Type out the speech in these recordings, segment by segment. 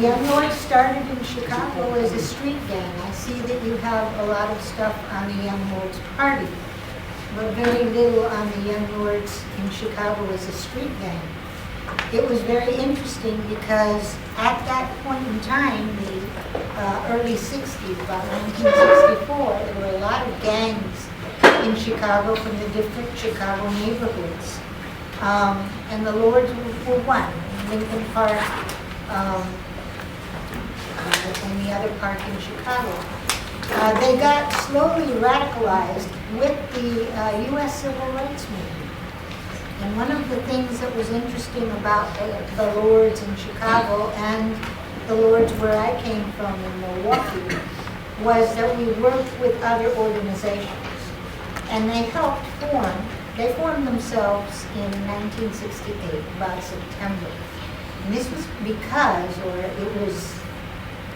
The Young Lords started in Chicago as a street gang. I see that you have a lot of stuff on the Young Lords Party, but very little on the Young Lords in Chicago as a street gang. It was very interesting because at that point in time, the early 60s, about 1964, there were a lot of gangs in Chicago from the different Chicago neighborhoods. And the Lords were one, Lincoln Park, and the other park in Chicago. They got slowly radicalized with the U.S. Civil Rights Movement. And one of the things that was interesting about the Lords in Chicago and the Lords where I came from in Milwaukee was that we worked with other organizations. And they helped they formed themselves in 1968, about September. And this was because, or it was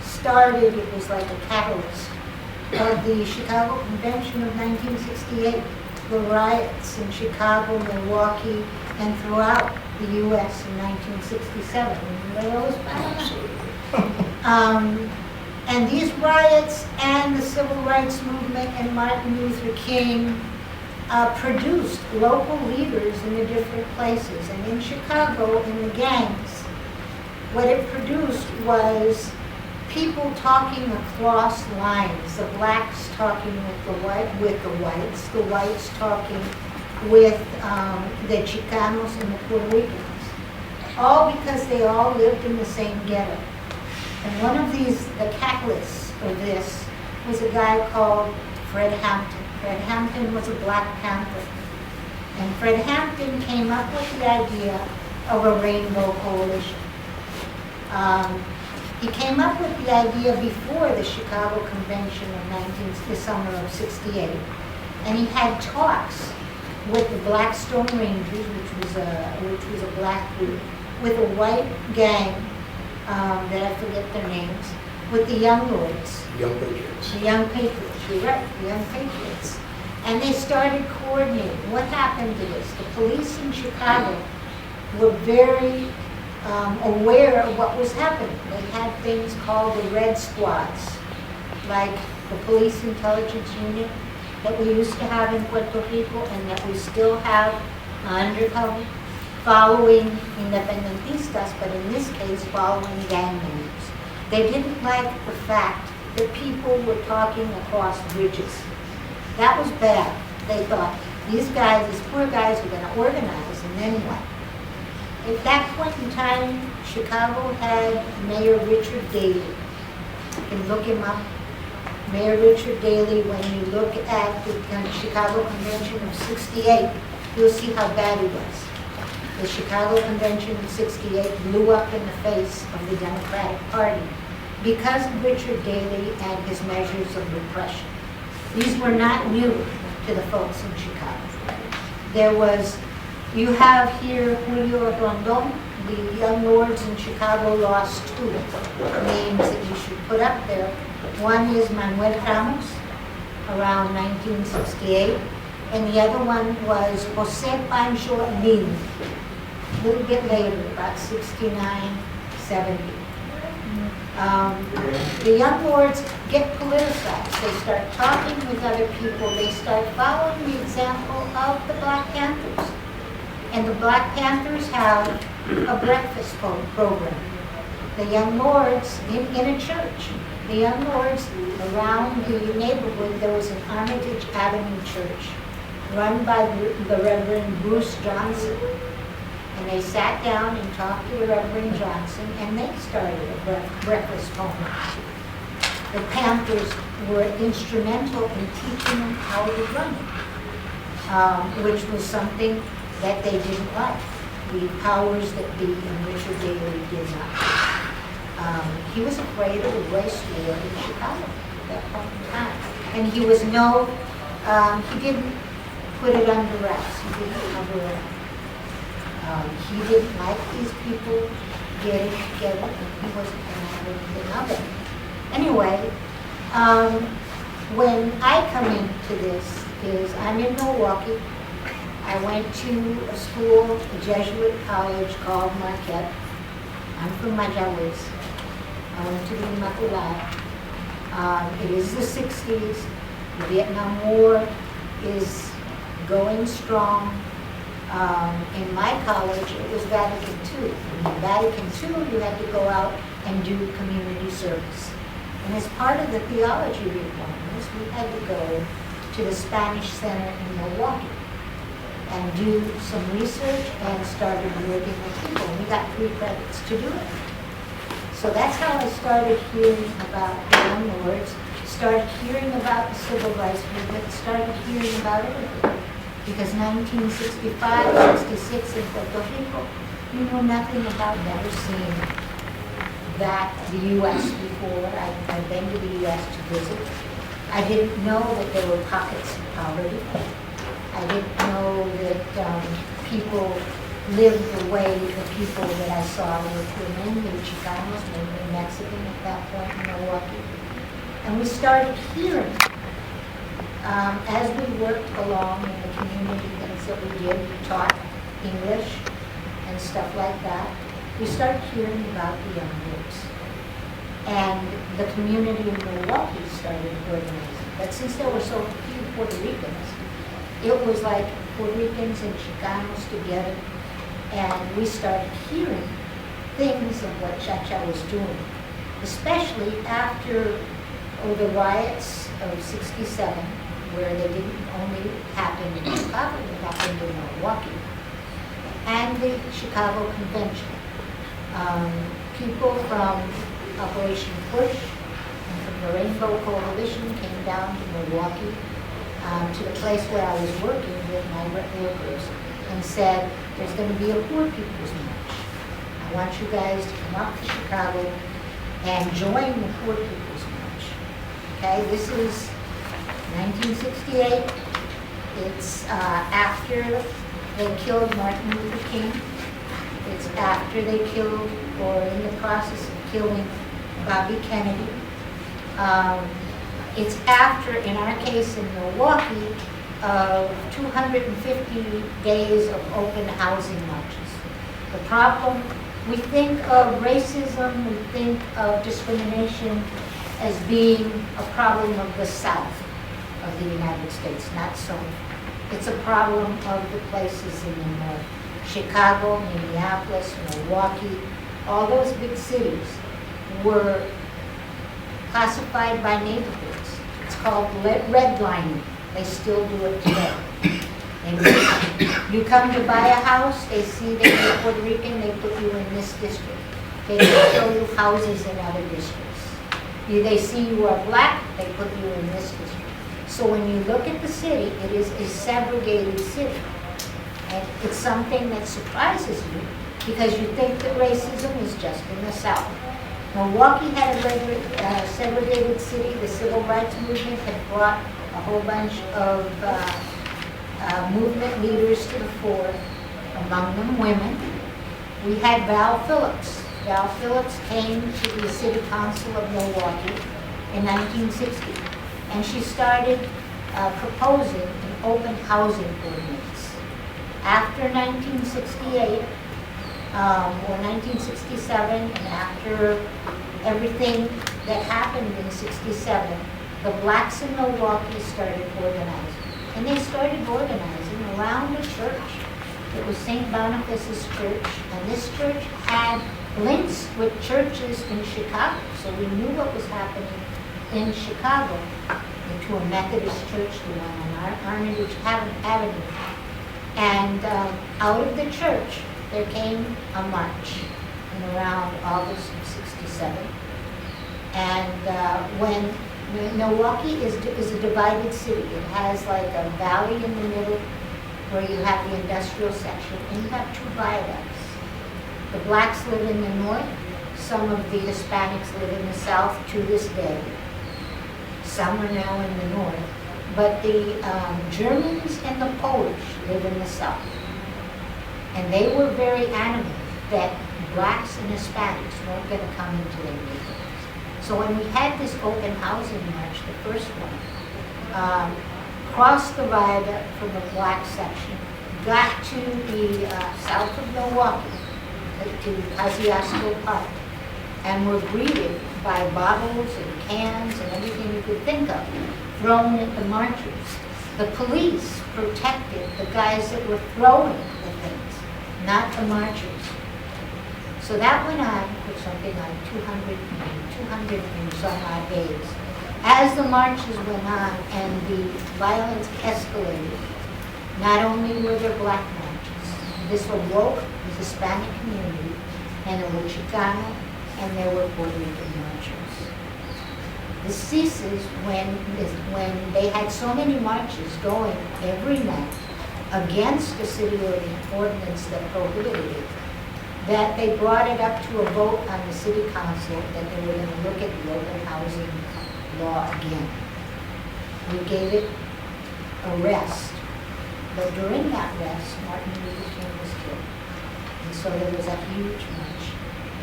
started, it was like a catalyst of the Chicago Convention of 1968, the riots in Chicago, Milwaukee, and throughout the U.S. in 1967. Remember those battles? And these riots and the Civil Rights Movement and Martin Luther King produced local leaders in the different places. And in Chicago, in the gangs, what it produced was people talking across lines, the blacks talking with the whites talking with the Chicanos and the Puerto Ricans, all because they all lived in the same ghetto. And one of these, the catalysts of this, was a guy called Fred Hampton. Fred Hampton was a Black Panther. And Fred Hampton came up with the idea of a rainbow coalition. He came up with the idea before the Chicago Convention of the summer of '68, and he had talks with the Blackstone Rangers, which was a black group, with a white gang that I forget their names, with the Young Lords, Young Patriots. The Young Patriots. You're right, the Young Patriots, and they started coordinating. What happened to this? The police in Chicago were very aware of what was happening. They had things called the Red Squads, like the Police Intelligence Unit that we used to have in Puerto Rico and that we still have undercover, following independentistas, but in this case, following gang members. They didn't like the fact that people were talking across bridges. That was bad. They thought, these poor guys are going to organize, and then what? At that point in time, Chicago had Mayor Richard Daley. You can look him up. Mayor Richard Daley, when you look at the Chicago Convention of '68, you'll see how bad it was. The Chicago Convention of '68 blew up in the face of the Democratic Party because of Richard Daley and his measures of repression. These were not new to the folks in Chicago. You have here Julio Rondon. The Young Lords in Chicago lost two names that you should put up there. One is Manuel Ramos, around 1968, and the other one was Jose Pancho Lin, a little bit later, about 69, 70. The Young Lords get politicized. They start talking with other people. They start following the example of the Black Panthers. And the Black Panthers have a breakfast program. The Young Lords, in a church, the Young Lords around the neighborhood, there was an Armitage Avenue church run by the Reverend Bruce Johnson. And they sat down and talked to the Reverend Johnson, and they started a breakfast program. The Panthers were instrumental in teaching them how to run it, which was something that they didn't like. The powers that be in Richard Daley did not. He was afraid of the race war in Chicago at that point in time. And he was he didn't put it under wraps. He didn't cover it up. He didn't like these people getting together, and he wasn't going to have anything of it. Anyway, when I come into this is I'm in Milwaukee. I went to a school, a Jesuit college called Marquette. I'm from Mayaguez. I went to the Immaculada. It is the 60s. The Vietnam War is going strong. In my college, it was Vatican II. In Vatican II, you had to go out and do community service. And as part of the theology requirements, we had to go to the Spanish Center in Milwaukee and do some research and started working with people. We got 3 credits to do it. So that's how I started hearing about the landlords, started hearing about the civil rights movement, started hearing about everything. Because 1965, 66 in Puerto Rico, you know nothing about, never seen that, the U.S. before. I've been to the U.S. to visit. I didn't know that there were pockets of poverty. I didn't know that people lived the way the people that I saw were mainly Chicanos, mainly Mexican at that point in Milwaukee. And we started hearing, as we worked along in the community things that we did, we taught English and stuff like that, we started hearing about the young groups. And the community in Milwaukee started organizing. But since there were so few Puerto Ricans, it was like Puerto Ricans and Chicanos together. And we started hearing things of what Cha-Cha was doing, especially after the riots of 67, where they didn't only happen in Chicago, they happened in Milwaukee, and the Chicago Convention. People from Operation Push and from the Rainbow Coalition came down to Milwaukee, to the place where I was working with migrant workers, and said, there's going to be a poor people's march. I want you guys to come up to Chicago and join the poor people's march. Okay, this is 1968. It's after they killed Martin Luther King. It's after they killed, or in the process of killing, Bobby Kennedy. It's after, in our case in Milwaukee, 250 days of open housing marches. The problem, we think of racism, we think of discrimination as being a problem of the South of the United States. Not so. It's a problem of the places in the North. Chicago, Minneapolis, Milwaukee, all those big cities were classified by neighborhoods. It's called redlining. They still do it today. You come to buy a house, they see that you're Puerto Rican, they put you in this district. They don't show you houses in other districts. They see you are black, they put you in this district. So when you look at the city, it is a segregated city. And it's something that surprises you because you think that racism is just in the South. Milwaukee had a segregated city. The civil rights movement had brought a whole bunch of movement leaders to the fore, among them women. We had Val Phillips. Val Phillips came to the City Council of Milwaukee in 1960, and she started proposing an open housing ordinance. After 1968, or 1967, and after everything that happened in 67, the blacks in Milwaukee started organizing. And they started organizing around a church. It was St. Boniface's church, and this church had links with churches in Chicago. So we knew what was happening in Chicago, into a Methodist church, the one on Armitage Avenue. And out of the church, there came a march in around August of 67. And when Milwaukee is a divided city. It has like a valley in the middle where you have the industrial section, and you have 2 viaducts. The blacks live in the north. Some of the Hispanics live in the south to this day. Some are now in the north. But the Germans and the Polish live in the south. And they were very adamant that blacks and Hispanics weren't going to come into their neighborhoods. So when we had this open housing march, the first one, crossed the viaduct from the black section, got to the south of Milwaukee, to Kosciuszko Park, and were greeted by bottles and cans and everything you could think of thrown at the marchers. The police protected the guys that were throwing the things, not the marchers. So that went on for something like 200 and some odd days. As the marches went on and the violence escalated, not only were there black marches, this awoke the Hispanic community, and there were Chicano, and there were Puerto Rican marchers. This ceases when they had so many marches going every night against the city ordinance that prohibited it, that they brought it up to a vote on the city council that they were going to look at the open housing law again. We gave it a rest, but during that rest, Martin Luther King was killed. And so there was a huge march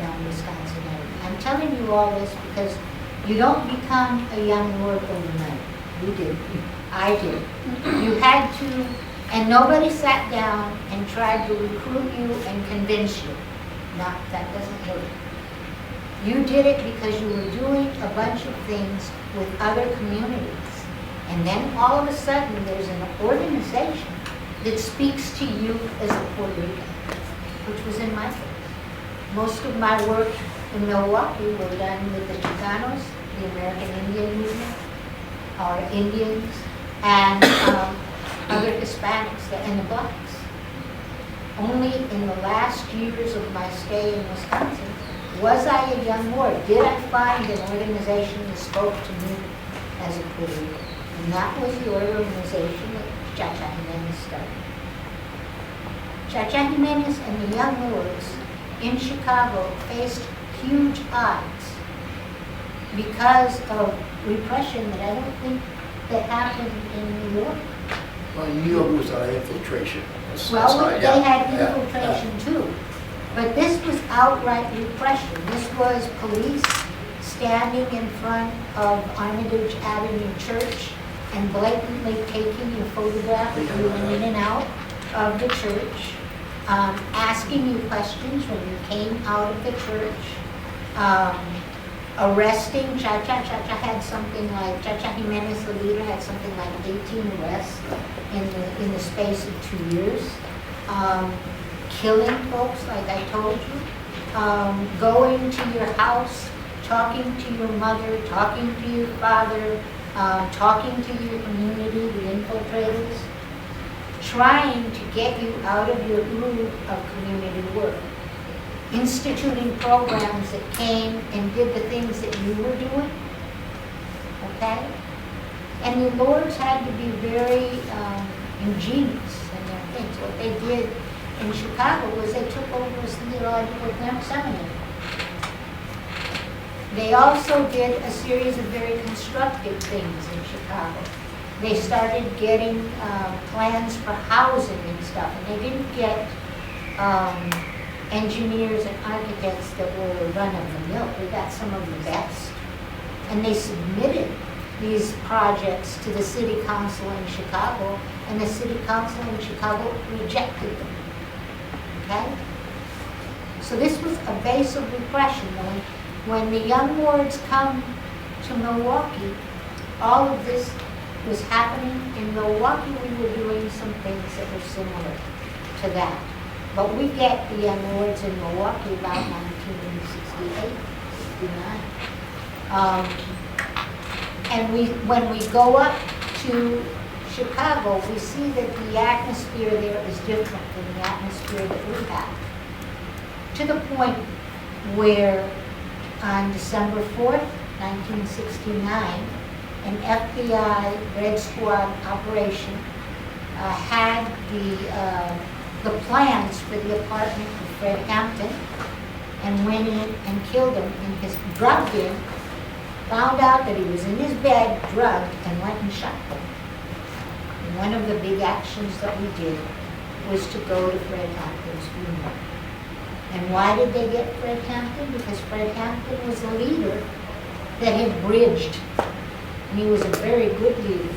down Wisconsin Avenue. I'm telling you all this because you don't become a young lord overnight. We did. I did. You had to, and nobody sat down and tried to recruit you and convince you. No, that doesn't work. You did it because you were doing a bunch of things with other communities. And then all of a sudden there's an organization that speaks to you as a Puerto Rican, which was in my case. Most of my work in Milwaukee were done with the Chicanos, the American Indian movement, or Indians, and other Hispanics and the blacks. Only in the last years of my stay in Wisconsin was I a young lord. Did I find an organization that spoke to me as a Puerto Rican? And that was the organization that Chacha Jimenez started. Chacha Jimenez and the young lords in Chicago faced huge odds because of repression that I don't think that happened in New York. Well, New York was infiltration. Well, they had infiltration too. But this was outright repression. This was police standing in front of Armitage Avenue Church and blatantly taking your photograph as you went in and out of the church, asking you questions when you came out of the church, arresting. Chacha had something like, Chacha Jimenez, the leader, had something like 18 arrests in the space of 2 years. Killing folks, like I told you, going to your house, talking to your mother, talking to your father, talking to your community, the infiltrators, trying to get you out of your groove of community work, instituting programs that came and did the things that you were doing, okay? And the lords had to be very ingenious in their things. What they did in Chicago was they took over a theological seminary. They also did a series of very constructive things in Chicago. They started getting plans for housing and stuff, and they didn't get engineers and architects that were run-of-the-mill. They got some of the best. And they submitted these projects to the city council in Chicago, and the city council in Chicago rejected them. Okay? So this was a base of repression. When the young lords come to Milwaukee, all of this was happening in Milwaukee. We were doing some things that were similar to that. But we get the young lords in Milwaukee about 1968, 69. And when we go up to Chicago, we see that the atmosphere there is different than the atmosphere that we have. To the point where on December 4th, 1969, an FBI Red Squad operation had the plans for the apartment of Fred Hampton and went in and killed him in his drugged in, found out that he was in his bed, drugged, and went and shot him. And one of the big actions that we did was to go to Fred Hampton's funeral. And why did they get Fred Hampton? Because Fred Hampton was a leader that had bridged. And he was a very good leader.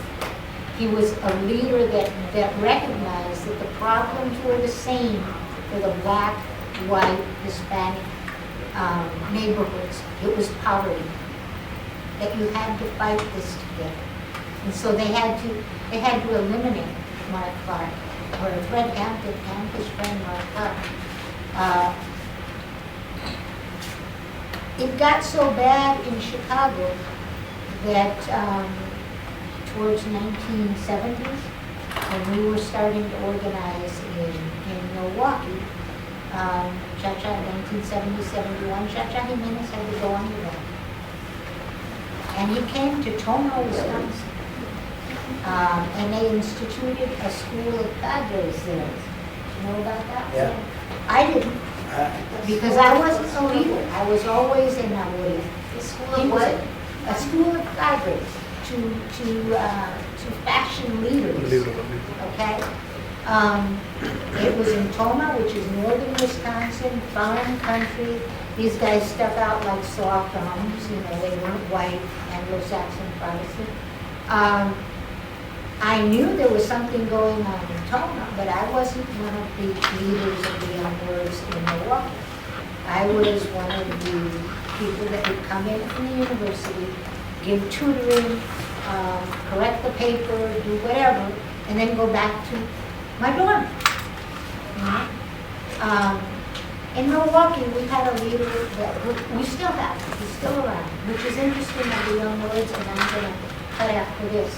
He was a leader that recognized that the problems were the same for the black, white, Hispanic neighborhoods. It was poverty. That you had to fight this together. And so they had to eliminate Mark Clark, or Fred Hampton and his friend Mark Clark. It got so bad in Chicago that towards 1970s, when we were starting to organize in Milwaukee, Cha-Cha 1970, 71, Cha-Cha Jimenez had to go underground. And he came to Tomah, Wisconsin. And they instituted a school of padres there. You know about that? Yeah. I didn't, because I wasn't a leader. I was always in that way. The school of what? A school of padres to fashion leaders. Okay? It was in Tomah, which is northern Wisconsin, farm country. These guys stuck out like sore thumbs. You know, they weren't white, Anglo-Saxon Protestant. I knew there was something going on in Tomah, but I wasn't one of the leaders of the Young Lords in Milwaukee. I was one of the people that would come in from the university, give tutoring, correct the paper, do whatever, and then go back to my dorm. You know? In Milwaukee, we had a leader that we still have, he's still around, which is interesting of the Young Lords, and I'm going to cut after this.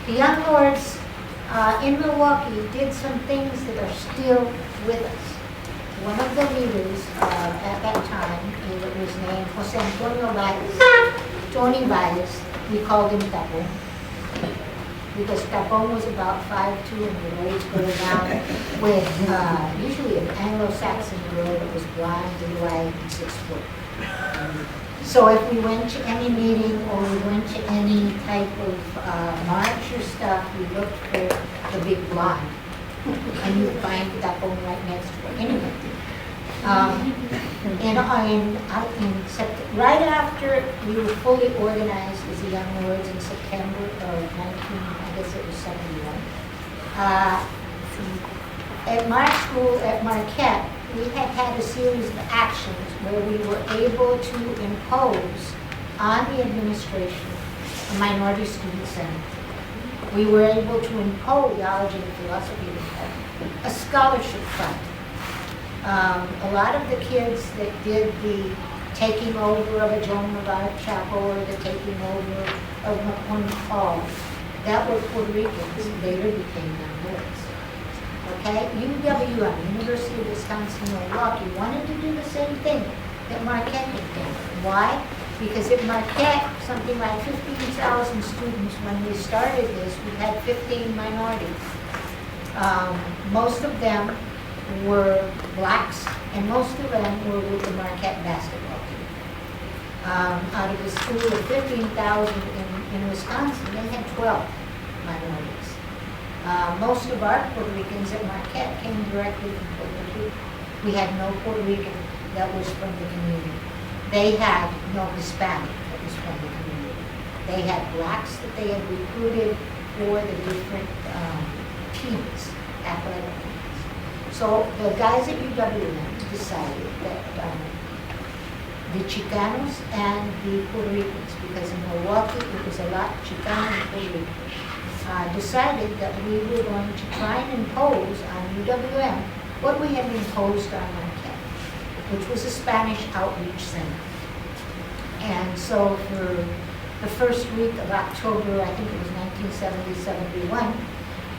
The Young Lords in Milwaukee did some things that are still with us. One of the leaders at that time, it was named Jose Antonio Baez, Tony Baez. We called him Tapon, because Tapon was about 5'2" and would always go down with usually an Anglo-Saxon girl that was blonde and white and 6 foot. So if we went to any meeting or we went to any type of march or stuff, we looked for the big blonde. And you'd find that one right next to it anyway. Right after we were fully organized as the Young Lords in September of 71. At my school, at Marquette, we had had a series of actions where we were able to impose on the administration a minority student center. We were able to impose theology and philosophy department, a scholarship fund. A lot of the kids that did the taking over of a Joan of Arc chapel or the taking over of McCormick Hall, that were Puerto Ricans, later became Young Lords. Okay, UWM, University of Wisconsin-Milwaukee, wanted to do the same thing that Marquette had done. Why? Because at Marquette, something like 15,000 students, when we started this, we had 15 minorities. Most of them were blacks, and most of them were with the Marquette basketball team. Out of the school of 15,000 in Wisconsin, they had 12 minorities. Most of our Puerto Ricans at Marquette came directly from Puerto Rico. We had no Puerto Rican that was from the community. They had no Hispanic that was from the community. They had blacks that they had recruited for the different teams, athletic teams. So the guys at UWM decided that the Chicanos and the Puerto Ricans, because in Milwaukee it was a lot Chicano and Puerto Rican, decided that we were going to try and impose on UWM what we had imposed on Marquette, which was a Spanish outreach center. And so for the first week of October, I think it was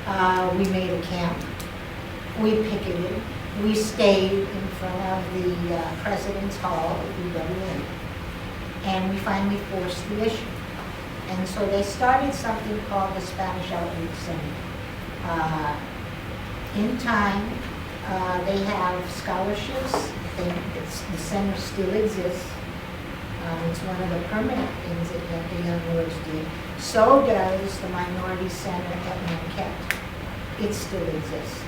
1970-71, we made a camp. We picketed. We stayed in front of the President's Hall at UWM. And we finally forced the issue. And so they started something called the Spanish Outreach Center. In time, they have scholarships. The center still exists. It's one of the permanent things that the Young Lords did. So does the Minority Center at Marquette. It still exists.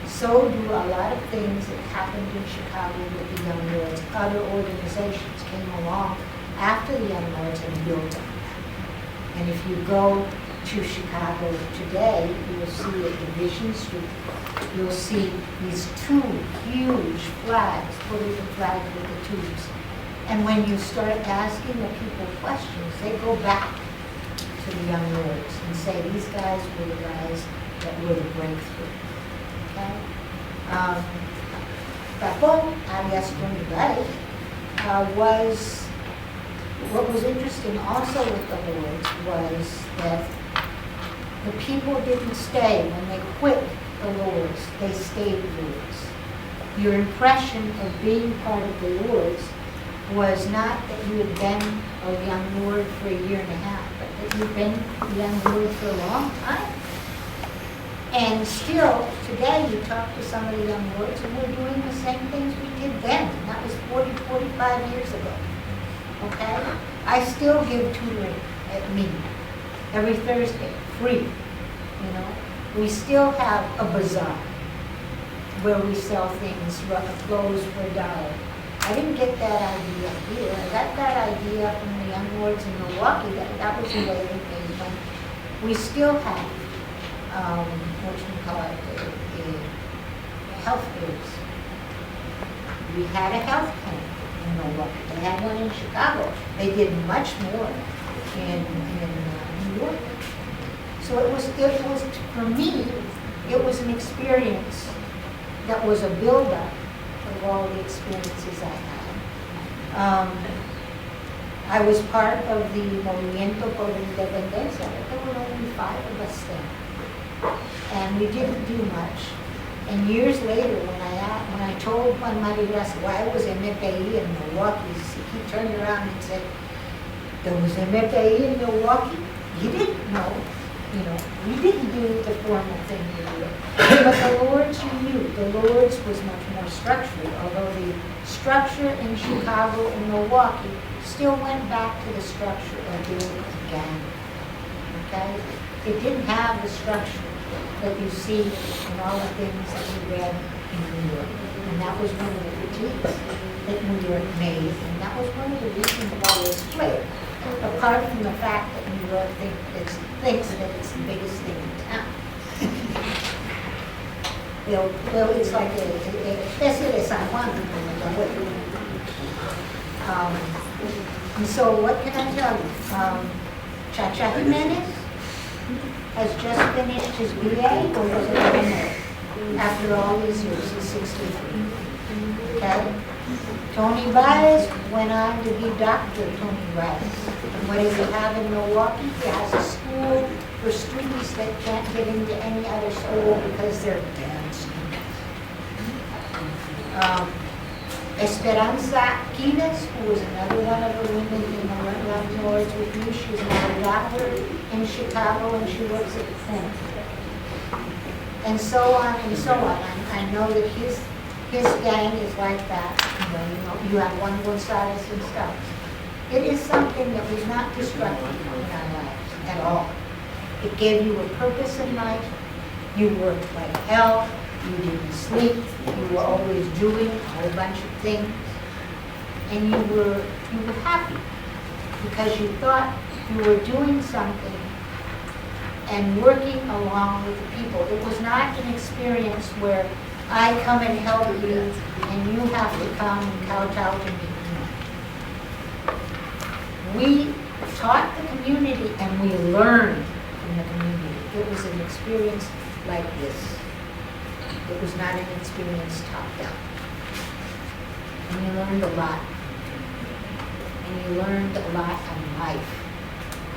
So do a lot of things that happened in Chicago with the Young Lords. Other organizations came along after the Young Lords and built on that. And if you go to Chicago today, you'll see a Division Street, you'll see these two huge flags, Puerto Rican flags with the tubes. And when you start asking the people questions, they go back to the young lords and say, these guys were the guys that were the breakthrough. Okay? Tapón, alias Tony Gray, was, what was interesting also with the lords was that the people didn't stay. When they quit the lords, they stayed lords. Your impression of being part of the lords was not that you had been a young lord for a year and a half, but that you'd been a young lord for a long time. And still, today, you talk to some of the young lords, and we're doing the same things we did then. And that was 40, 45 years ago. Okay? I still give tutoring at me every Thursday, free. You know? We still have a bazaar where we sell things, clothes for $1. I didn't get that idea here. I got that idea from the young lords in Milwaukee. That was the way they came from. We still have, what you call it, health fairs. We had a health clinic in Milwaukee. They had one in Chicago. They did much more in New York. So it was, for me, it was an experience that was a build-up of all the experiences I had. I was part of the Movimiento por la Independencia, but there were only 5 of us then. And we didn't do much. And years later, when I told Juan Mayaguez why I was MPI in Milwaukee, he turned around and said, there was MPI in Milwaukee? You didn't know. You know, we didn't do the formal thing we did. But the Lord's you knew. The Lord's was much more structured, although the structure in Chicago and Milwaukee still went back to the structure of being a gang. Okay? It didn't have the structure that you see in all the things that we read in New York. And that was one of the critiques that New York made. And that was one of the reasons why it split. Apart from the fact that New York thinks that it's the biggest thing in town. It's like a especie de San Juan. And so what can I tell you? Chacha Jimenez has just finished his BA, or was it MA? After all these years, he's 63. Okay? Tony Baez went on to be Dr. Tony Baez. And what does he have in Milwaukee? He has a school for students that can't get into any other school because they're bad students. Esperanza Quines, who was another one of the women in the Young Lords with you, she's now a doctor in Chicago and she works at the clinic. And so on and so on. I know that his gang is like that. You have one Gonzalez and stuff. It is something that was not destructive in our lives at all. It gave you a purpose in life. You worked like hell. You didn't sleep. You were always doing a whole bunch of things. And you were happy because you thought you were doing something and working along with the people. It was not an experience where I come and help you, and you have to come and kowtow to me. We taught the community, and we learned from the community. It was an experience like this. It was not an experience top-down. And you learned a lot. And you learned a lot of life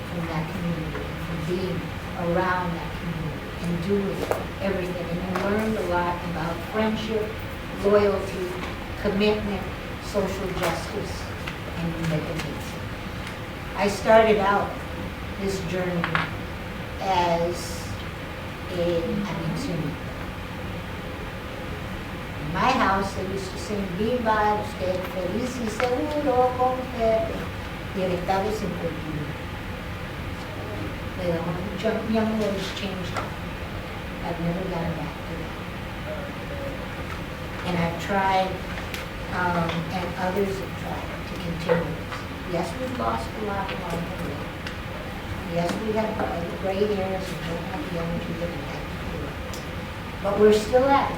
from that community, from being around that community and doing everything. And you learned a lot about friendship, loyalty, commitment, social justice, and independence. I started out this journey as an adicción. In my house, they used to sing, Viva usted feliz y seguro con fe, libertad sin peligro. The young lords changed it. I've never gone back to that. And I've tried, and others have tried to continue this. Yes, we've lost a lot along the way. Yes, we have gray hairs and don't have the energy that we had before. But we're still at it.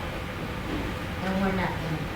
And we're not going to